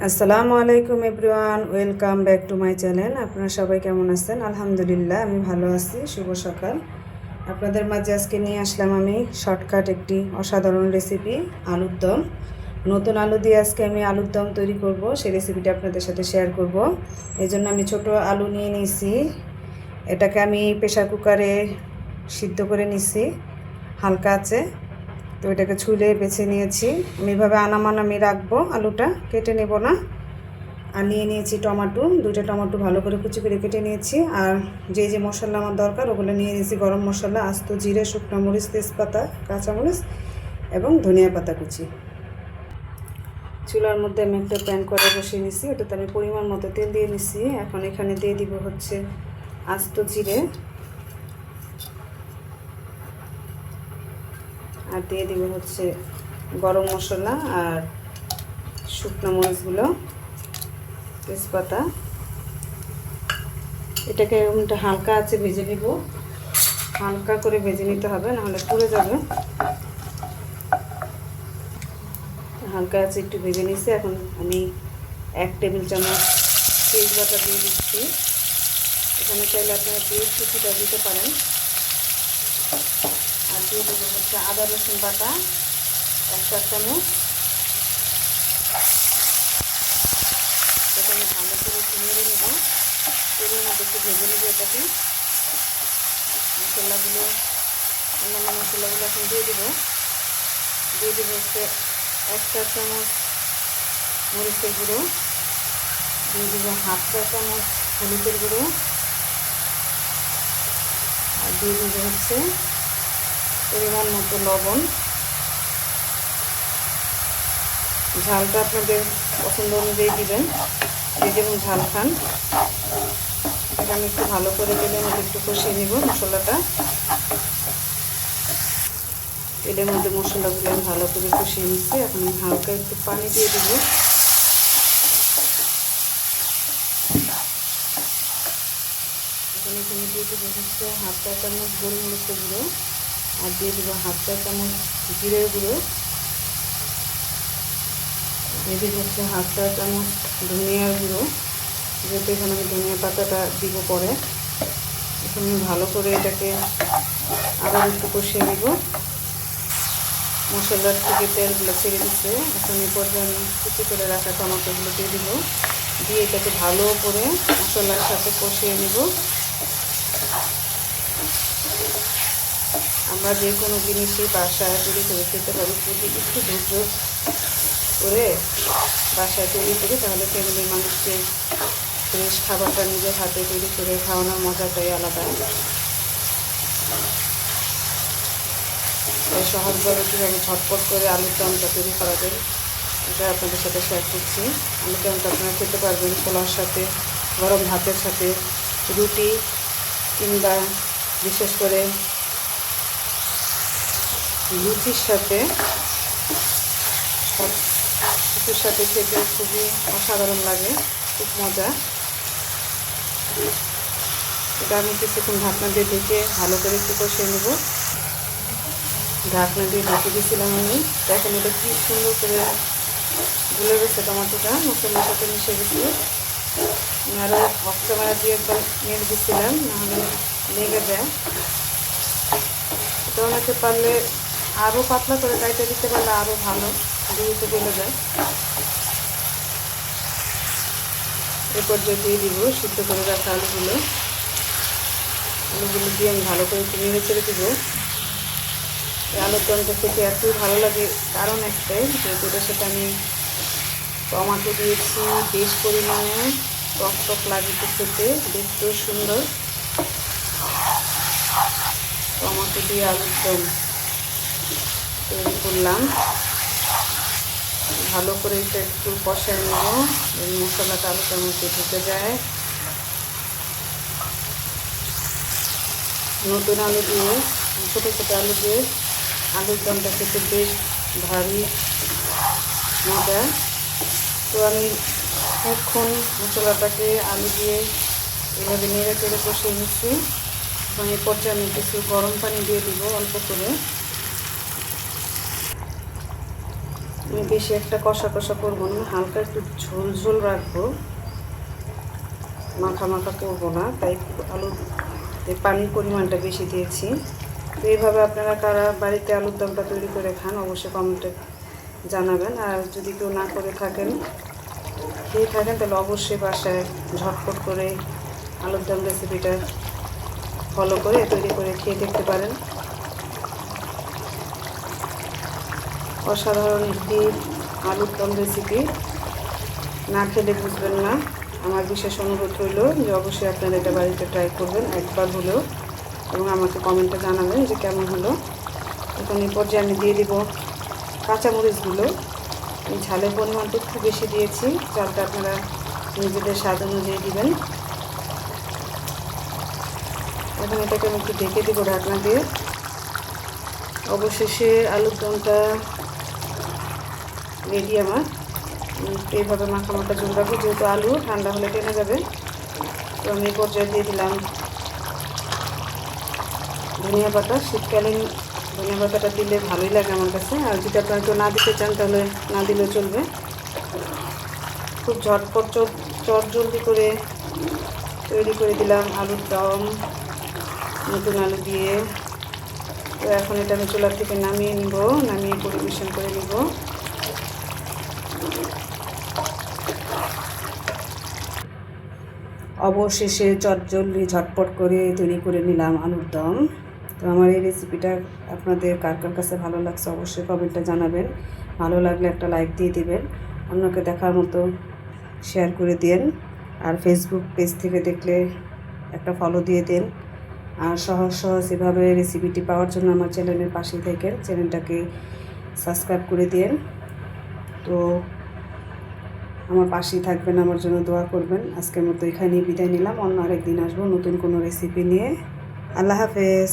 আসসালামু আলাইকুম everyone, welcome back to my channel. আপনারা সবাই কেমন আছেন? আলহামদুলিল্লাহ আমি ভালো আছি। শুভ সকাল। আপনাদের মাঝে আজকে নিয়ে আসলাম আমি শর্টকাট একটি অসাধারণ রেসিপি, আলুর দম। নতুন আলু দিয়ে আজকে আমি আলুর দম তৈরি করব, সেই রেসিপিটা আপনাদের সাথে শেয়ার করব। এই জন্য আমি ছোট আলু নিয়ে নিয়েছি। এটাকে আমি প্রেশার কুকারে সিদ্ধ করে নিছি হালকা আছে। তো এটাকে ছুলে বেছে নিয়েছি। আমি এভাবে আনামানামি রাখবো, আলুটা কেটে নেব না। আর নিয়ে নিয়েছি টমেটো, দুইটা টমেটো ভালো করে কুচি করে কেটে নিয়েছি। আর যে যে মশলা আমার দরকার ওগুলো নিয়ে নিয়েছি। গরম মশলা, আস্ত জিরে, শুকনো মরিচ, তেজপাতা, কাঁচামরিচ এবং ধনিয়া পাতা কুচি। চুলার মধ্যে আমি একটা প্যান করে বসিয়ে নিয়েছি। ওটাতে আমি পরিমাণ মতো তেল দিয়ে নিচ্ছি। এখন এখানে দিয়ে দিব হচ্ছে আস্ত জিরে, আর দিয়ে দিব হচ্ছে গরম মশলা আর শুকনো মরিচগুলো, তেজপাতা। এটাকে হালকা আছে ভেজে নিব, হালকা করে ভেজে নিতে হবে, নাহলে পুড়ে যাবে। হালকা আছে একটু ভেজে নিচ্ছি। এখন আমি 1 টেবিল চামচ তেজপাতা দিয়ে দিচ্ছি। এখানে চাইলে আপনারা পেঁয়াজ কুচিটা দিতে পারেন। আর দিয়ে দেবো হচ্ছে আদা রসুন বাটা 1 চামচ। এটা আমি ভালো করে নেড়ে নেব। তেলের মধ্যে একটু ভেজে নেব এটাকে। মশলাগুলো, অন্যান্য মশলাগুলো এখন দিয়ে দেবো হচ্ছে 1 চামচ মরিচের গুঁড়ো, দিয়ে দেবো 1/2 চামচ হলুদের গুঁড়ো, আর দিয়ে দেবো হচ্ছে পরিমাণ মতো লবণ। ঝালটা আপনাদের পছন্দ অনুযায়ী দিবেন, যে যেমন ঝাল খান। এটা আমি একটু ভালো করে তেলের মধ্যে একটু কষিয়ে নিব মশলাটা। তেলের মধ্যে মশলাগুলো আমি ভালো করে কষিয়ে নিচ্ছি। এখন আমি হালকা একটু পানি দিয়ে দেবো। এখানে দিয়ে দেবো হচ্ছে 1/2 চামচ গোলমরিচের গুঁড়ো, আর দিয়ে দেবো 1/2 চামচ জিরের গুঁড়ো, দিয়ে দেবো হচ্ছে 1/2 চামচ ধনিয়ার গুঁড়ো, যেহেতু এখানে আমি ধনিয়া পাতাটা দিব পরে। এখন আমি ভালো করে এটাকে আবার একটু কষিয়ে নেব। মশলার থেকে তেলগুলো ছেড়ে দিচ্ছে। এখন এই পর্যায়ে আমি কুচি করে রাখা টমেটোগুলো দিয়ে দিব, দিয়ে এটাকে ভালো করে মশলার সাথে কষিয়ে নেব। আমরা যে কোনো জিনিসই বাসায় তৈরি করে খেতে পারি, যদি একটু ধৈর্য করে বাসায় তৈরি করি তাহলে ফ্যামিলির মানুষকে ফ্রেশ খাবারটা নিজের হাতে তৈরি করে খাওয়ানোর মজাটাই আলাদা। তাই সহজভাবে কীভাবে ঝটপট করে আলুর দমটা তৈরি করা যায় এটা আপনাদের সাথে শেয়ার করছি। আলুর দমটা আপনারা খেতে পারবেন পোলাওর সাথে, গরম ভাতের সাথে, রুটি, কিংবা বিশেষ করে লুচির সাথে, সব কিছুর সাথে খেতে খুবই অসাধারণ লাগে, খুব মজা। এটা আমি কিছুক্ষণ ঢাকনা দিয়ে ঢেকে ভালো করে একটু কষিয়ে নেব। ঢাকনা দিয়ে ঢেকে দিয়েছিলাম আমি। দেখেন এটা কি সুন্দর করে গুলে গেছে, টমেটোটা মশলার সাথে মিশে গেছে। আমি আরও অফ ক্যামেরা দিয়ে একবার নেড়ে দিচ্ছিলাম, নাহলে লেগে যায়। এটা অনেকে পারলে আরও পাতলা করে কাইটে দিতে পারলে আরও ভালো, দ্রুত গলে যায়। এরপর দিয়ে দিব সিদ্ধ করে রাখা আলুগুলো দিয়ে আমি ভালো করে একটু নেড়ে ছেড়ে দেবো। আলুর দমটা খেতে এতই ভালো লাগে কারণ একটাই, যেহেতু এটার সাথে আমি টমেটো দিয়েছি বেশ পরিমাণে, টক টক লাগিতে খেতে, দেখতেও সুন্দর। টমেটো দিয়ে আলুর দম তৈরি করলাম। ভালো করে এটা একটু কষায় নেব, মশলাটা আলুটার মধ্যে ঢুকে যায়। নতুন আলু দিয়ে, ছোটো ছোটো আলু দিয়ে আলুর দমটা খেতে বেশ ভারী মজা। তো আমি এখন মশলাটাকে আলু দিয়ে এভাবে নেড়ে চেড়ে কষিয়ে নিচ্ছি। এবং এই পর্যায়ে আমি কিছু গরম পানি দিয়ে দিব অল্প করে। আমি বেশি একটা কষা কষা করবো না, হালকা একটু ঝোল ঝোল রাখবো, মাখা মাখা করবো না, তাই আলুর পানির পরিমাণটা বেশি দিয়েছি। তো এইভাবে আপনারা কারা বাড়িতে আলুর দমটা তৈরি করে খান অবশ্যই কমেন্টে জানাবেন। আর যদি কেউ না করে থাকেন, খেয়ে থাকেন, তাহলে অবশ্যই বাসায় ঝটপট করে আলুর দম রেসিপিটা ফলো করে তৈরি করে খেয়ে দেখতে পারেন। অসাধারণ একটি আলুর দম রেসিপি, না খেলে বুঝবেন না। আমার বিশেষ অনুরোধ রইল যে অবশ্যই আপনারা এটা বাড়িতে ট্রাই করবেন একবার হলেও, এবং আমাকে কমেন্টে জানাবেন যে কেমন হলো। এখন এই পর্যায়ে আমি দিয়ে দিব কাঁচামরিচগুলো। এই ঝালের পরিমাণটা একটু বেশি দিয়েছি, চালটা আপনারা নিজেদের স্বাদ অনুযায়ী দিবেন। এখন এটাকে আমি একটু ঢেকে দিব ঢাকনা দিয়ে। অবশেষে আলুর দমটা রেডি আমার। এইভাবে মাখা মাখা ঝোল রাখবো, যেহেতু আলু ঠান্ডা হলে টেনে যাবে। তো আমি এই পর্যায়ে দিয়ে দিলাম ধনিয়া পাতা। শীতকালীন ধনিয়া পাতাটা দিলে ভালোই লাগে আমার কাছে, আর যদি আপনারা কেউ না দিতে চান তাহলে না দিলেও চলবে। খুব ঝটপট চটজলদি করে তৈরি করে দিলাম আলুর দম নতুন আলু দিয়ে। তো এখন এটা আমি চুলা থেকে নামিয়ে নিব, নামিয়ে পরিবেশন করে নিব। অবশেষে চটজলদি ঝটপট করে তৈরি করে নিলাম আলুর দম। তো আমার এই রেসিপিটা আপনাদের কার কার কাছে ভালো লাগছে অবশ্যই কমেন্টে জানাবেন। ভালো লাগলে একটা লাইক দিয়ে দিবেন, অন্যকে দেখার মতো শেয়ার করে দিন। আর ফেসবুক পেজ থেকে দেখলে একটা ফলো দিয়ে দিন। আর সহজ সহজ এভাবে রেসিপিটি পাওয়ার জন্য আমার চ্যানেলের পাশে থেকে চ্যানেলটাকে সাবস্ক্রাইব করে দিন। তো আমার পাশেই থাকবেন, আমার জন্য দোয়া করবেন। আজকের মতো এখানেই বিদায় নিলাম, অন্য আরেকদিন আসবো নতুন কোনো রেসিপি নিয়ে। আল্লাহ হাফেজ।